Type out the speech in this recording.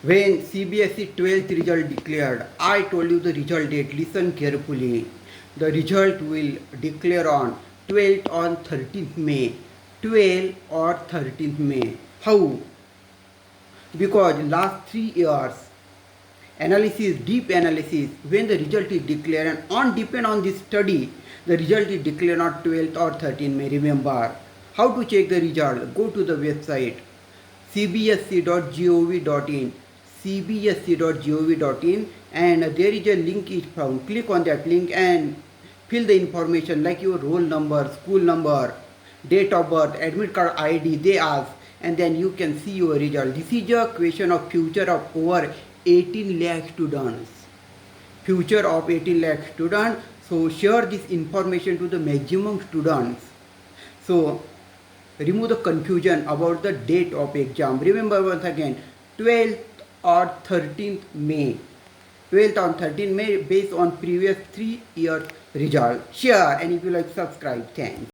When CBSE 12th result declared, I told you the result date. Listen carefully. The result will declare on 12th or 13th May. 12 or 13th May. How? Because last 3 years analysis, deep analysis, when the result is declared and on depend on this study, the result is declared on 12th or 13th May. Remember, how to check the result? Go to the website cbsc.gov.in cbsc.gov.in and there is a link is found. Click on that link and fill the information like your roll number, school number, date of birth, admit card ID they ask, and then you can see your result. This is a question of future of over 18 lakh students. Future of 18 lakh students. So share this information to the maximum students. So remove the confusion about the date of exam. Remember once again, 12th or 13th May. 12th or 13th May based on previous 3 years result. Share, and if you like, subscribe. Thanks.